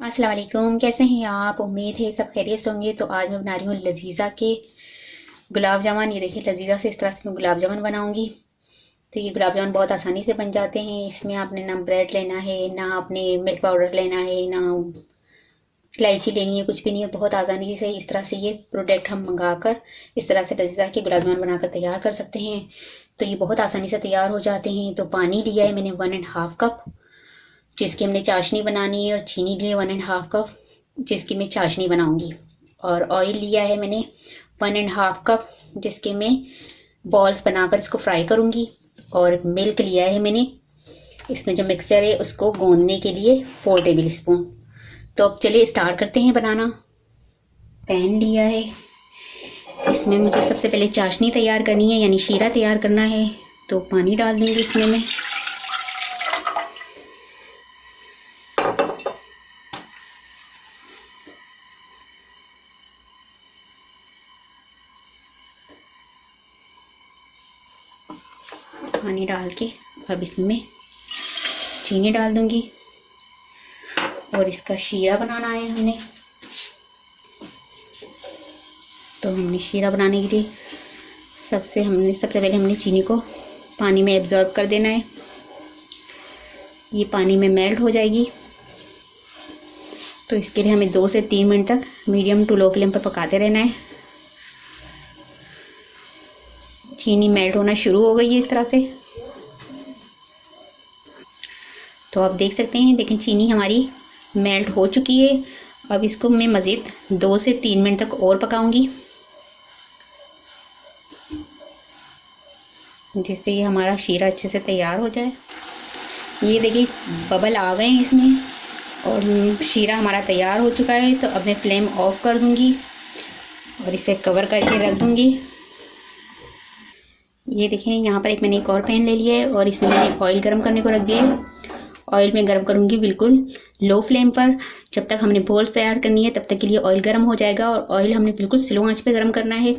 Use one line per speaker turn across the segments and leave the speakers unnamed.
अस्सलाम वालेकुम। कैसे हैं आप? उम्मीद है सब खैरियत से होंगे। तो आज मैं बना रही हूँ लजीज़ा के गुलाब जामुन। ये देखिए लजीज़ा से इस तरह से मैं गुलाब जामुन बनाऊंगी। तो ये गुलाब जामुन बहुत आसानी से बन जाते हैं। इसमें आपने ना ब्रेड लेना है, ना आपने मिल्क पाउडर लेना है, ना इलायची लेनी है, कुछ भी नहीं है। बहुत आसानी से इस तरह से ये प्रोडक्ट हम मंगा कर इस तरह से लजीज़ा के गुलाब जामुन बनाकर तैयार कर सकते हैं। तो ये बहुत आसानी से तैयार हो जाते हैं। तो पानी लिया है मैंने 1.5 कप, जिसकी हमने चाशनी बनानी है, और चीनी लिए 1.5 कप, जिसकी मैं चाशनी बनाऊंगी। और ऑयल लिया है मैंने 1.5 कप, जिसके मैं बॉल्स बनाकर इसको फ्राई करूंगी। और मिल्क लिया है मैंने, इसमें जो मिक्सचर है उसको गूंदने के लिए 4 टेबल स्पून। तो अब चलिए स्टार्ट करते हैं बनाना। पैन लिया है, इसमें मुझे सबसे पहले चाशनी तैयार करनी है, यानी शीरा तैयार करना है। तो पानी डाल दूंगी इसमें मैं। पानी डाल के अब इसमें चीनी डाल दूंगी। और इसका शीरा बनाना है हमने। तो हमने शीरा बनाने के लिए सबसे पहले हमने चीनी को पानी में एब्जॉर्ब कर देना है। ये पानी में मेल्ट हो जाएगी। तो इसके लिए हमें 2 से 3 मिनट तक मीडियम टू लो फ्लेम पर पकाते रहना है। चीनी मेल्ट होना शुरू हो गई है इस तरह से। तो आप देख सकते हैं, देखें चीनी हमारी मेल्ट हो चुकी है। अब इसको मैं मज़ीद 2 से 3 मिनट तक और पकाऊंगी, जिससे ये हमारा शीरा अच्छे से तैयार हो जाए। ये देखिए बबल आ गए हैं इसमें, और शीरा हमारा तैयार हो चुका है। तो अब मैं फ्लेम ऑफ कर दूंगी और इसे कवर करके रख दूंगी। ये देखें यहाँ पर मैंने एक और पैन ले लिया है, और इसमें मैंने ऑयल गर्म करने को रख दिया है। ऑयल में गर्म करूँगी बिल्कुल लो फ्लेम पर। जब तक हमने बॉल्स तैयार करनी है तब तक के लिए ऑयल गर्म हो जाएगा। और ऑयल हमने बिल्कुल स्लो आंच पे गर्म करना है,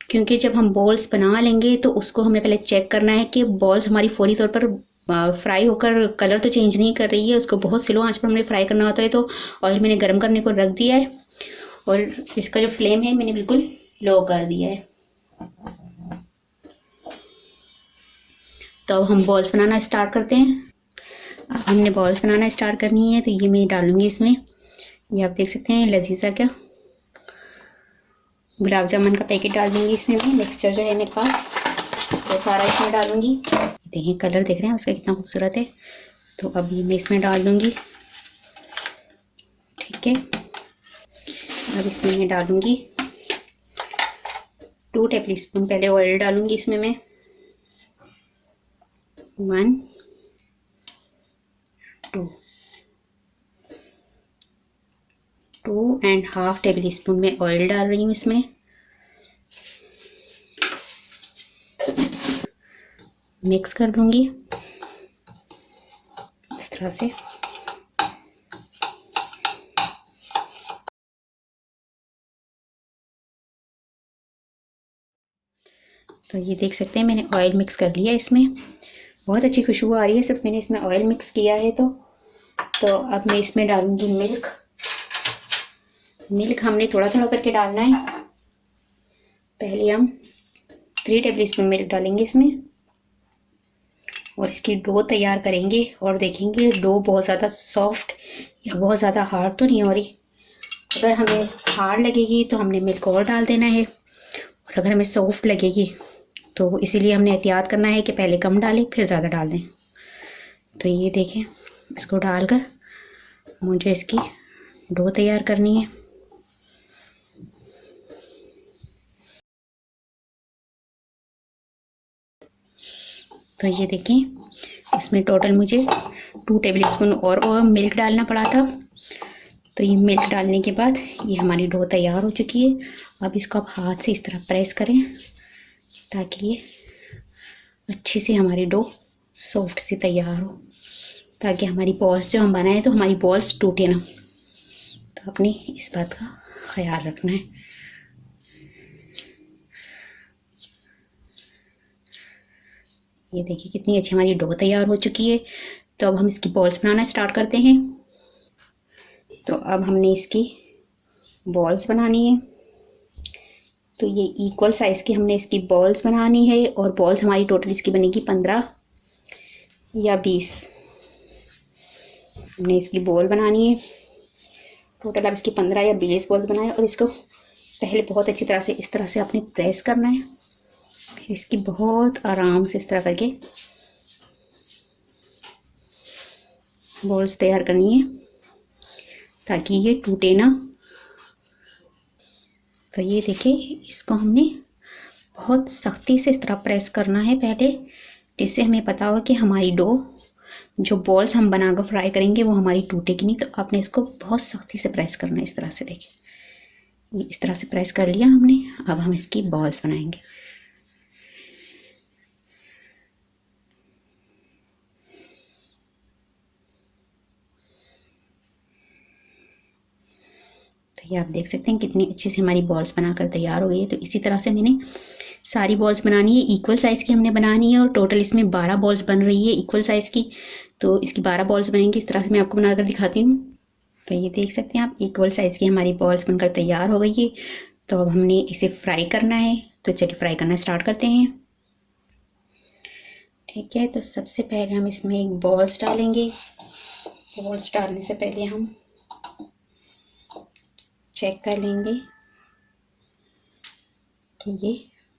क्योंकि जब हम बॉल्स बना लेंगे तो उसको हमें पहले चेक करना है कि बॉल्स हमारी फौरी तौर पर फ्राई होकर कलर तो चेंज नहीं कर रही है। उसको बहुत स्लो आंच पर हमने फ्राई करना होता है। तो ऑयल मैंने गर्म करने को रख दिया है, और इसका जो फ्लेम है मैंने बिल्कुल लो कर दिया है। तो अब हम बॉल्स बनाना स्टार्ट करते हैं। अब हमने बॉल्स बनाना स्टार्ट करनी है। तो ये मैं डालूंगी इसमें। ये आप देख सकते हैं लजीज़ा का गुलाब जामुन का पैकेट डाल दूंगी इसमें। मैं मिक्सचर जो है मेरे पास वो सारा इसमें डालूंगी। देखिए कलर देख रहे हैं उसका कितना खूबसूरत है। तो अब ये मैं इसमें डाल दूंगी। ठीक है, अब इसमें मैं डालूंगी 2 टेबल स्पून पहले ऑयल डालूंगी इसमें मैं। 1 2.5 टेबल स्पून में ऑयल डाल रही हूँ इसमें। मिक्स कर लूँगी इस तरह से। तो ये देख सकते हैं मैंने ऑयल मिक्स कर लिया इसमें। बहुत अच्छी खुशबू आ रही है सिर्फ मैंने इसमें ऑयल मिक्स किया है। तो अब मैं इसमें डालूंगी मिल्क। मिल्क हमने थोड़ा थोड़ा करके डालना है। पहले हम 3 टेबल स्पून मिल्क डालेंगे इसमें, और इसकी डो तैयार करेंगे। और देखेंगे डो बहुत ज़्यादा सॉफ्ट या बहुत ज़्यादा हार्ड तो नहीं हो रही। अगर हमें हार्ड लगेगी तो हमने मिल्क और डाल देना है, और अगर हमें सॉफ्ट लगेगी तो इसीलिए हमने एहतियात करना है कि पहले कम डालें फिर ज़्यादा डाल दें। तो ये देखें, इसको डालकर मुझे इसकी डो तैयार करनी है। तो ये देखें इसमें टोटल मुझे 2 टेबल स्पून और मिल्क डालना पड़ा था। तो ये मिल्क डालने के बाद ये हमारी डो तैयार हो चुकी है। अब इसको आप हाथ से इस तरह प्रेस करें ताकि ये अच्छी से हमारी डो सॉफ्ट से तैयार हो, ताकि हमारी बॉल्स जो हम बनाएं तो हमारी बॉल्स टूटे ना। तो अपनी इस बात का ख्याल रखना है। ये देखिए कितनी अच्छी हमारी डो तैयार हो चुकी है। तो अब हम इसकी बॉल्स बनाना स्टार्ट करते हैं। तो अब हमने इसकी बॉल्स बनानी है। तो ये इक्वल साइज़ की हमने इसकी बॉल्स बनानी है और बॉल्स हमारी टोटल इसकी बनेगी 15 या 20। हमने इसकी बॉल बनानी है टोटल, अब इसकी 15 या 20 बॉल्स बनाए और इसको पहले बहुत अच्छी तरह से इस तरह से आपने प्रेस करना है। फिर इसकी बहुत आराम से इस तरह करके बॉल्स तैयार करनी है ताकि ये टूटे ना। तो ये देखिए, इसको हमने बहुत सख्ती से इस तरह प्रेस करना है पहले, जिससे हमें पता हो कि हमारी डो जो बॉल्स हम बनाकर फ्राई करेंगे वो हमारी टूटेगी नहीं। तो आपने इसको बहुत सख्ती से प्रेस करना है इस तरह से। देखिए, इस तरह से प्रेस कर लिया हमने। अब हम इसकी बॉल्स बनाएंगे। तो ये आप देख सकते हैं कितनी अच्छी से हमारी बॉल्स बनाकर तैयार हो गई है। तो इसी तरह से मैंने सारी बॉल्स बनानी है, इक्वल साइज़ की हमने बनानी है और टोटल इसमें 12 बॉल्स बन रही है इक्वल साइज़ की। तो इसकी 12 बॉल्स बनेंगी। इस तरह से मैं आपको बनाकर दिखाती हूँ। तो ये देख सकते हैं आप, इक्वल साइज़ की हमारी बॉल्स बनकर तैयार हो गई है। तो अब हमने इसे फ्राई करना है। तो चलिए फ्राई करना स्टार्ट करते हैं। ठीक है, तो सबसे पहले हम इसमें एक बॉल्स डालेंगे। बॉल्स डालने से पहले हम चेक कर लेंगे कि ये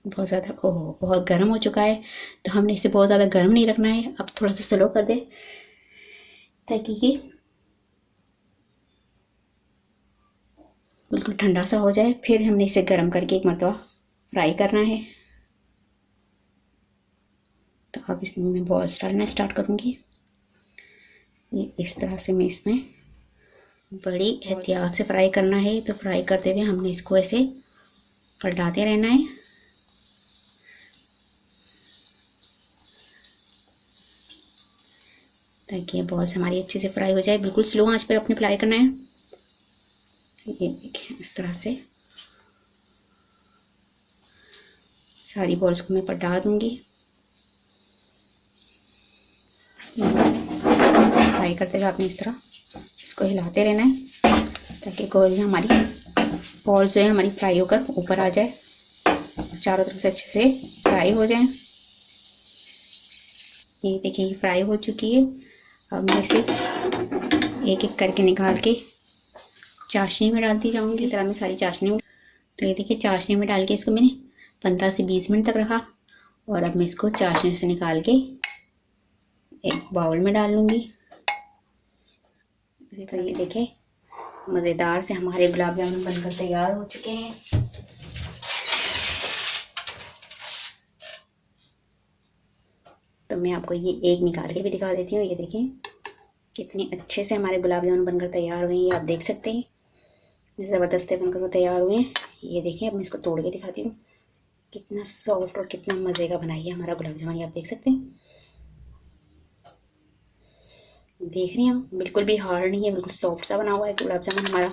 बहुत ज़्यादा बहुत गर्म हो चुका है। तो हमने इसे बहुत ज़्यादा गर्म नहीं रखना है। अब थोड़ा सा स्लो कर दे ताकि ये बिल्कुल ठंडा सा हो जाए। फिर हमने इसे गर्म करके एक मरतबा फ्राई करना है। तो अब इसमें मैं बॉल्स डालना स्टार्ट करूँगी। ये इस तरह से मैं इसमें बड़ी एहतियात से फ्राई करना है। तो फ्राई करते हुए हमने इसको ऐसे पलटाते रहना है ताकि ये बॉल्स हमारी अच्छे से फ्राई हो जाए। बिल्कुल स्लो आंच पे अपने फ्राई करना है। ये देखिए, इस तरह से सारी बॉल्स को मैं पलटा दूंगी। फ्राई करते हुए आपने इस तरह इसको हिलाते रहना है ताकि कोई हमारी बॉल्स जो है हमारी फ्राई होकर ऊपर आ जाए और चारों तरफ से अच्छे से फ्राई हो जाए। ये देखिए, ये फ्राई हो चुकी है। अब मैं इसे एक एक करके निकाल के चाशनी में डालती जाऊंगी। इसी तरह मैं सारी चाशनी में, तो ये देखिए चाशनी में डाल के इसको मैंने 15 से 20 मिनट तक रखा। और अब मैं इसको चाशनी से निकाल के एक बाउल में डाल लूँगी। तो ये देखिए, मज़ेदार से हमारे गुलाब जामुन बनकर तैयार हो चुके हैं। तो मैं आपको ये एक निकाल के भी दिखा देती हूँ। ये देखें कितने अच्छे से हमारे गुलाब जामुन बनकर तैयार हुए हैं। ये आप देख सकते हैं ज़बरदस्त बनकर वो तैयार हुए हैं। ये देखें, अब मैं इसको तोड़ के दिखाती हूँ कितना सॉफ्ट और कितना मज़े का बनाई है हमारा गुलाब जामुन। ये आप देख सकते हैं, देख रहे हैं हम, बिल्कुल भी हार्ड नहीं है, बिल्कुल सॉफ्ट सा बना हुआ है गुलाब जामुन हमारा,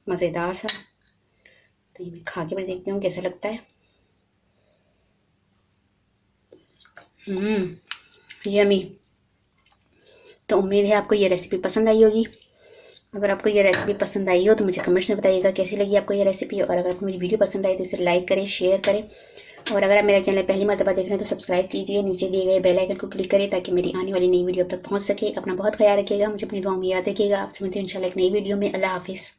मज़ेदार सा। तो ये मैं खा के भी देखती हूँ कैसा लगता है। यमी। तो उम्मीद है आपको ये रेसिपी पसंद आई होगी। अगर आपको ये रेसिपी पसंद आई हो तो मुझे कमेंट्स में बताइएगा कैसी लगी आपको ये रेसिपी। और अगर आपको मेरी वीडियो पसंद आई तो इसे लाइक करें, शेयर करें। और अगर आप मेरा चैनल पहली मर्तबा देख रहे हैं तो सब्सक्राइब कीजिए, नीचे दिए गए बेल आइकन को क्लिक करें ताकि मेरी आने वाली नई वीडियो अब तक पहुँच सके। अपना बहुत ख्याल रखिएगा, मुझे अपनी दुआ में याद रखिएगा। आपसे मिलते हैं इंशाल्लाह एक नई वीडियो में। अल्लाह हाफिज़।